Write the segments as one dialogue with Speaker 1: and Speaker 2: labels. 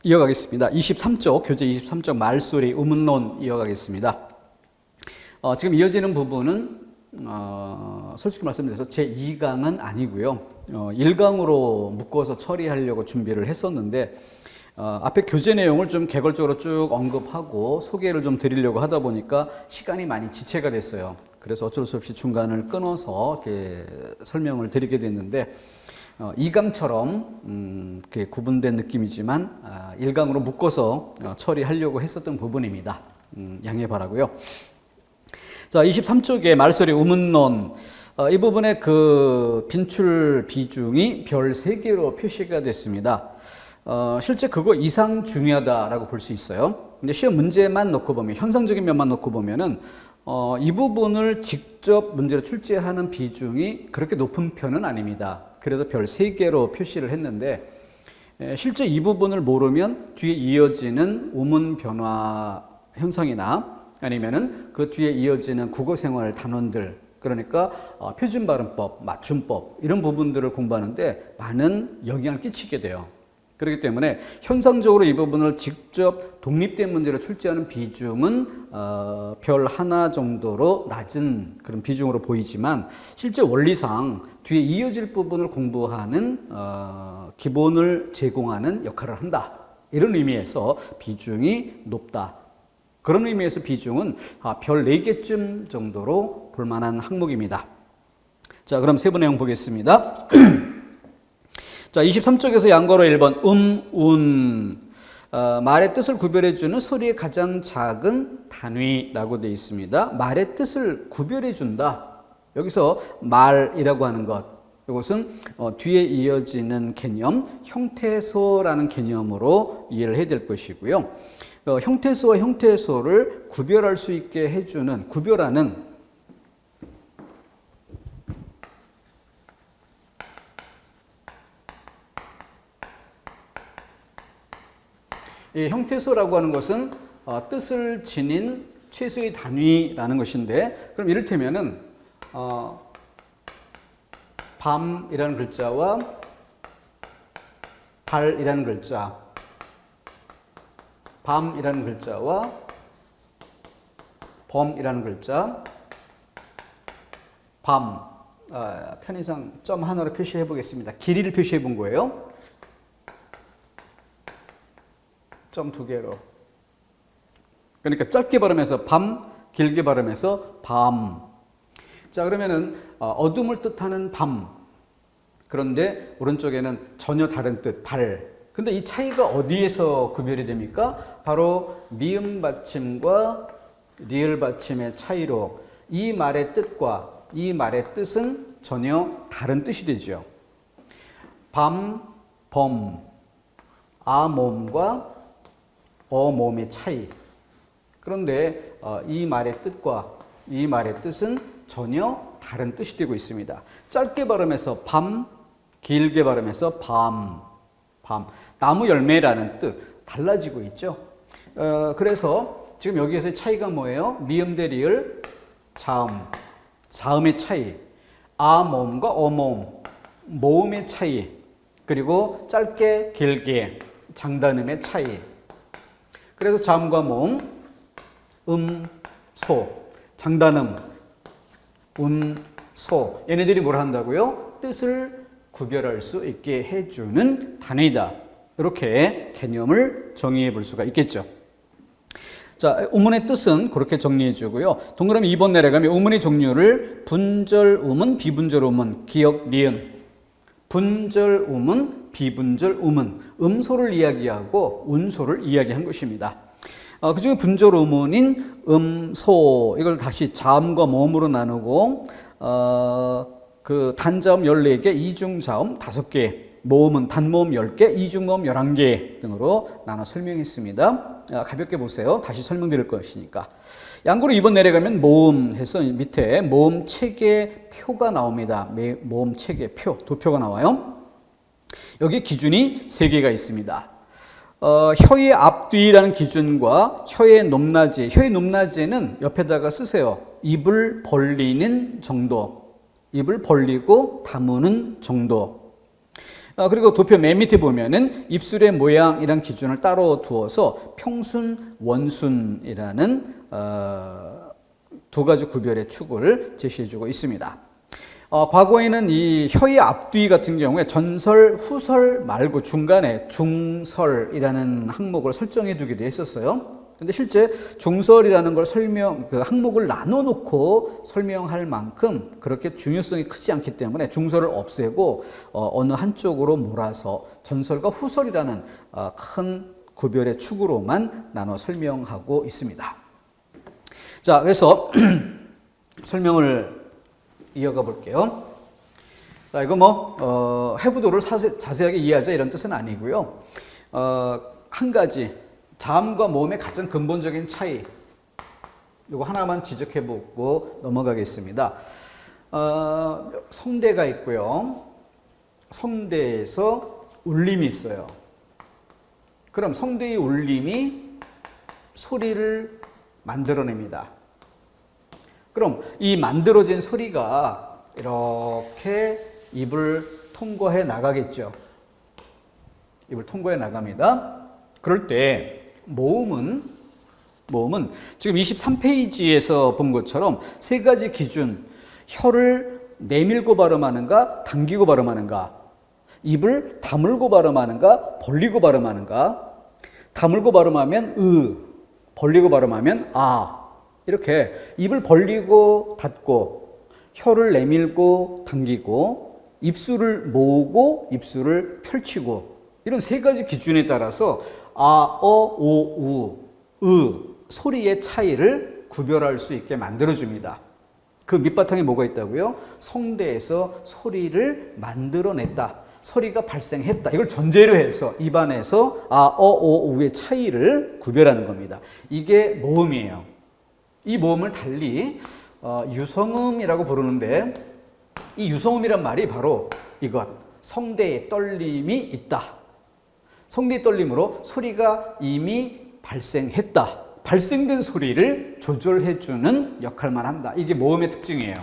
Speaker 1: 이어가겠습니다. 23쪽, 교재 23쪽 말소리, 의문론 이어가겠습니다. 지금 이어지는 부분은 솔직히 말씀드려서 제 2강은 아니고요. 1강으로 묶어서 처리하려고 준비를 했었는데 앞에 교재 내용을 좀 개괄적으로 쭉 언급하고 소개를 좀 드리려고 하다 보니까 시간이 많이 지체가 됐어요. 그래서 어쩔 수 없이 중간을 끊어서 이렇게 설명을 드리게 됐는데 2강처럼 구분된 느낌이지만 1강으로 묶어서 처리하려고 했었던 부분입니다. 양해 바라고요. 자, 23쪽의 말소리 의문론, 이 부분에 그 빈출 비중이 별 3개로 표시가 됐습니다. 실제 그거 이상 중요하다라고 볼 수 있어요. 근데 시험 문제만 놓고 보면, 현상적인 면만 놓고 보면은 이 부분을 직접 문제로 출제하는 비중이 그렇게 높은 편은 아닙니다. 그래서 별 3개로 표시를 했는데 실제 이 부분을 모르면 뒤에 이어지는 우문 변화 현상이나 아니면은 그 뒤에 이어지는 국어생활 단원들, 그러니까 표준 발음법, 맞춤법 이런 부분들을 공부하는데 많은 영향을 끼치게 돼요. 그렇기 때문에 현상적으로 이 부분을 직접 독립된 문제로 출제하는 비중은 별 하나 정도로 낮은 그런 비중으로 보이지만 실제 원리상 뒤에 이어질 부분을 공부하는 기본을 제공하는 역할을 한다. 이런 의미에서 비중이 높다. 그런 의미에서 비중은 별 4개쯤 정도로 볼만한 항목입니다. 자, 그럼 세부 내용 보겠습니다. 자, 23쪽에서 양거로 1번 운, 말의 뜻을 구별해주는 소리의 가장 작은 단위라고 되어 있습니다. 말의 뜻을 구별해준다. 여기서 말이라고 하는 것, 이것은 뒤에 이어지는 개념, 형태소라는 개념으로 이해를 해야 될 것이고요. 형태소와 형태소를 구별할 수 있게 해주는, 구별하는 이 형태소라고 하는 것은 뜻을 지닌 최소의 단위라는 것인데, 그럼 이를테면은 밤이라는 글자와 달이라는 글자, 밤이라는 글자와 범이라는 글자, 밤, 편의상 점 하나로 표시해 보겠습니다. 길이를 표시해 본 거예요. 점 2개로. 그러니까 짧게 발음해서 밤, 길게 발음해서 밤. 자, 그러면은 어둠을 뜻하는 밤. 그런데 오른쪽에는 전혀 다른 뜻, 발. 근데 이 차이가 어디에서 구별이 됩니까? 바로 미음 받침과 리을 받침의 차이로 이 말의 뜻과 이 말의 뜻은 전혀 다른 뜻이 되죠. 밤, 범, 아몸과 어몸의 차이. 그런데 이 말의 뜻과 이 말의 뜻은 전혀 다른 뜻이 되고 있습니다. 짧게 발음해서 밤, 길게 발음해서 밤. 나무 열매라는 뜻 달라지고 있죠. 그래서 지금 여기에서의 차이가 뭐예요? 미음 대 리을, 자음의 차이, 아몸과 어몸, 모음의 차이, 그리고 짧게 길게 장단음의 차이. 그래서 자음과 모음, 소, 장단음, 소. 얘네들이 뭘 한다고요? 뜻을 구별할 수 있게 해주는 단위다. 이렇게 개념을 정의해 볼 수가 있겠죠. 자, 우문의 뜻은 그렇게 정리해 주고요. 동그라미 2번 내려가면 우문의 종류를 분절 우문, 비분절 우문, 기역, 니은. 분절 우문, 비분절 우문, 음소를 이야기하고 운소를 이야기한 것입니다. 그 중에 분절 우문인 소, 이걸 다시 자음과 모음으로 나누고 그 단자음 14개, 이중자음 5개, 모음은 단모음 10개, 이중모음 11개 등으로 나눠 설명했습니다. 가볍게 보세요. 다시 설명드릴 것이니까. 양구로 2번 내려가면 모음 해서 밑에 모음 체계 표가 나옵니다. 모음 체계 표, 도표가 나와요. 여기 기준이 3개가 있습니다. 혀의 앞뒤라는 기준과 혀의 높낮이, 혀의 높낮이는 옆에다가 쓰세요. 입을 벌리는 정도, 입을 벌리고 다무는 정도. 그리고 도표 맨 밑에 보면은 입술의 모양이란 기준을 따로 두어서 평순, 원순이라는 두 가지 구별의 축을 제시해주고 있습니다. 과거에는 이 혀의 앞뒤 같은 경우에 전설, 후설 말고 중간에 중설이라는 항목을 설정해 두기도 했었어요. 근데 실제 중설이라는 걸 그 항목을 나눠놓고 설명할 만큼 그렇게 중요성이 크지 않기 때문에 중설을 없애고 어느 한쪽으로 몰아서 전설과 후설이라는 큰 구별의 축으로만 나눠 설명하고 있습니다. 자, 그래서 설명을 이어가 볼게요. 자, 이거 해부도를 자세하게 이해하자 이런 뜻은 아니고요. 한 가지 자음과 모음의 가장 근본적인 차이, 이거 하나만 지적해보고 넘어가겠습니다. 성대가 있고요. 성대에서 울림이 있어요. 그럼 성대의 울림이 소리를 만들어냅니다. 그럼 이 만들어진 소리가 이렇게 입을 통과해 나가겠죠. 입을 통과해 나갑니다. 그럴 때 모음은 지금 23페이지에서 본 것처럼 세 가지 기준, 혀를 내밀고 발음하는가, 당기고 발음하는가, 입을 다물고 발음하는가, 벌리고 발음하는가, 다물고 발음하면 벌리고 발음하면 이렇게 입을 벌리고 닫고, 혀를 내밀고 당기고, 입술을 모으고 입술을 펼치고, 이런 세 가지 기준에 따라서 소리의 차이를 구별할 수 있게 만들어줍니다. 그 밑바탕에 뭐가 있다고요? 성대에서 소리를 만들어냈다. 소리가 발생했다. 이걸 전제로 해서 입안에서 우의 차이를 구별하는 겁니다. 이게 모음이에요. 이 모음을 달리 유성음이라고 부르는데, 이 유성음이란 말이 바로 이것, 성대에 떨림이 있다. 성대의 떨림으로 소리가 이미 발생했다. 발생된 소리를 조절해주는 역할만 한다. 이게 모음의 특징이에요.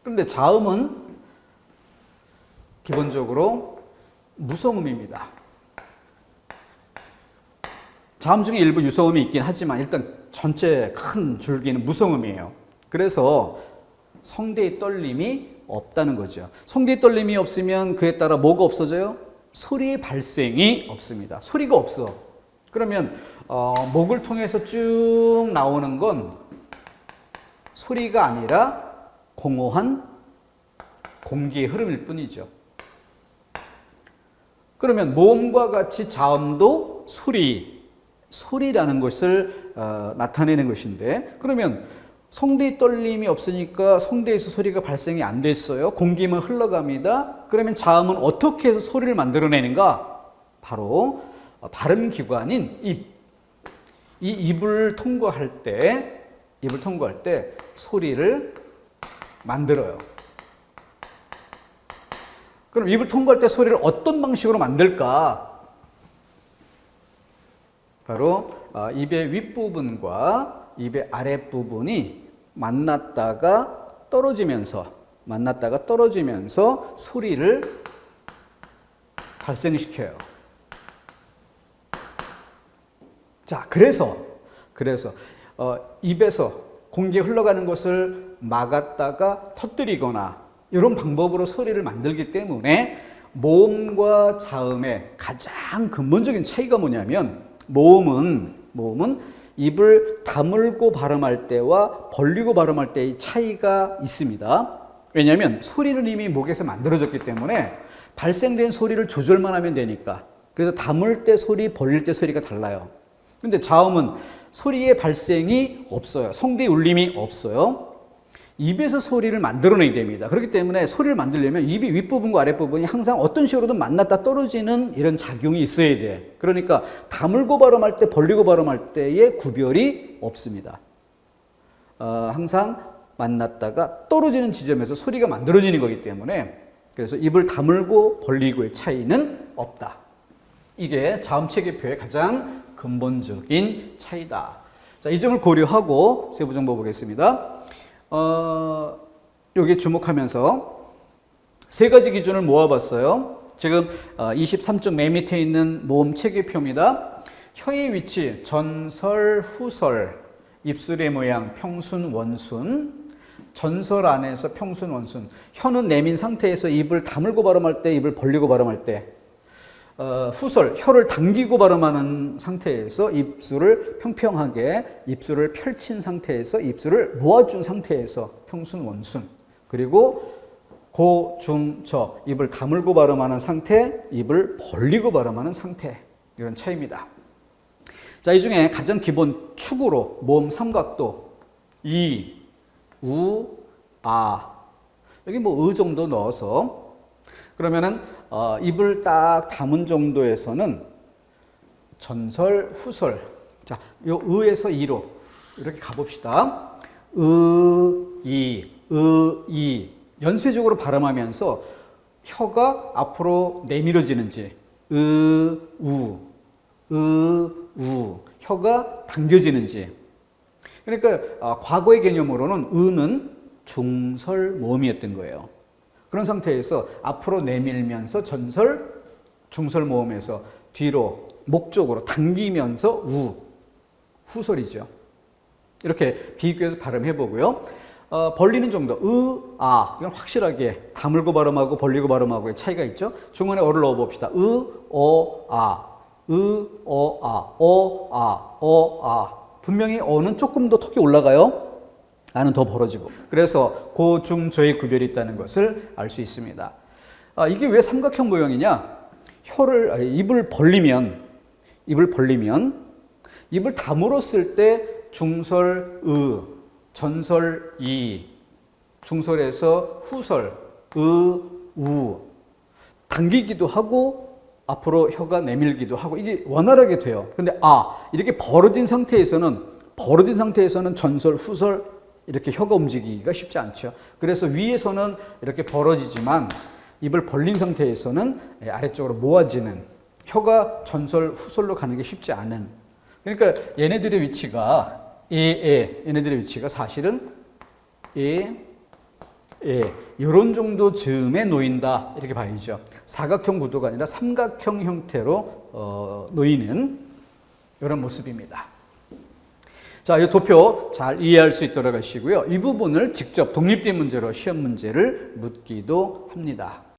Speaker 1: 그런데 자음은 기본적으로 무성음입니다. 자음 중에 일부 유성음이 있긴 하지만 일단 전체 큰 줄기는 무성음이에요. 그래서 성대의 떨림이 없다는 거죠. 성대의 떨림이 없으면 그에 따라 뭐가 없어져요? 소리의 발생이 없습니다. 소리가 없어. 그러면 목을 통해서 쭉 나오는 건 소리가 아니라 공허한 공기의 흐름일 뿐이죠. 그러면 모음과 같이 자음도 소리라는 것을 나타내는 것인데, 그러면 성대의 떨림이 없으니까 성대에서 소리가 발생이 안 됐어요. 공기만 흘러갑니다. 그러면 자음은 어떻게 해서 소리를 만들어내는가? 바로 발음기관인 입. 이 입을 통과할 때 소리를 만들어요. 그럼 입을 통과할 때 소리를 어떤 방식으로 만들까? 바로 입의 윗부분과 입의 아랫부분이 만났다가 떨어지면서 소리를 발생시켜요. 자, 그래서 입에서 공기 흘러가는 것을 막았다가 터뜨리거나 이런 방법으로 소리를 만들기 때문에 모음과 자음의 가장 근본적인 차이가 뭐냐면, 모음은 입을 다물고 발음할 때와 벌리고 발음할 때의 차이가 있습니다. 왜냐하면 소리는 이미 목에서 만들어졌기 때문에 발생된 소리를 조절만 하면 되니까. 그래서 다물 때 소리, 벌릴 때 소리가 달라요. 근데 자음은 소리의 발생이 없어요. 성대의 울림이 없어요. 입에서 소리를 만들어내야 됩니다. 그렇기 때문에 소리를 만들려면 입이 윗부분과 아랫부분이 항상 어떤 식으로든 만났다 떨어지는 이런 작용이 있어야 돼. 그러니까 다물고 발음할 때, 벌리고 발음할 때의 구별이 없습니다. 항상 만났다가 떨어지는 지점에서 소리가 만들어지는 거기 때문에, 그래서 입을 다물고 벌리고의 차이는 없다. 이게 자음 체계표의 가장 근본적인 차이다. 자, 이 점을 고려하고 세부 정보 보겠습니다. 여기에 주목하면서 세 가지 기준을 모아봤어요. 지금 23쪽 맨 밑에 있는 모음 체계표입니다. 혀의 위치, 전설, 후설, 입술의 모양, 평순, 원순. 전설 안에서 평순, 원순. 혀는 내민 상태에서 입을 다물고 발음할 때, 입을 벌리고 발음할 때. 후설, 혀를 당기고 발음하는 상태에서 입술을 평평하게, 입술을 펼친 상태에서 입술을 모아준 상태에서 평순, 원순. 그리고 고, 중, 저, 입을 다물고 발음하는 상태, 입을 벌리고 발음하는 상태. 이런 차이입니다. 자, 이 중에 가장 기본 축으로 모음 삼각도 이, 우, 아. 여기 뭐 의 정도 넣어서 그러면은 입을 딱 담은 정도에서는 전설, 후설. 자, 요 의에서 이로 이렇게 가봅시다. 이. 연쇄적으로 발음하면서 혀가 앞으로 내밀어지는지, 우. 혀가 당겨지는지. 그러니까 과거의 개념으로는 의는 중설 모음이었던 거예요. 그런 상태에서 앞으로 내밀면서 전설, 중설 모음에서 뒤로 목 쪽으로 당기면서 후설이죠. 이렇게 비교해서 발음해 보고요. 벌리는 정도, 이건 확실하게 다물고 발음하고 벌리고 발음하고의 차이가 있죠. 중간에 어를 넣어 봅시다. 분명히 어는 조금 더 턱이 올라가요. 아는 더 벌어지고. 그래서 고, 중, 저의 구별이 있다는 것을 알 수 있습니다. 이게 왜 삼각형 모형이냐? 입을 벌리면 입을 다물었을 때 중설, 전설, 중설에서 후설, 우. 당기기도 하고 앞으로 혀가 내밀기도 하고 이게 원활하게 돼요. 근데 이렇게 벌어진 상태에서는 전설, 후설 이렇게 혀가 움직이기가 쉽지 않죠. 그래서 위에서는 이렇게 벌어지지만 입을 벌린 상태에서는 아래쪽으로 모아지는 혀가 전설, 후설로 가는 게 쉽지 않은. 그러니까 얘네들의 위치가 얘네들의 위치가 사실은 이런 정도 즈음에 놓인다 이렇게 봐야죠. 사각형 구도가 아니라 삼각형 형태로 놓이는 이런 모습입니다. 자, 이 도표 잘 이해할 수 있도록 하시고요. 이 부분을 직접 독립된 문제로 시험 문제를 묻기도 합니다.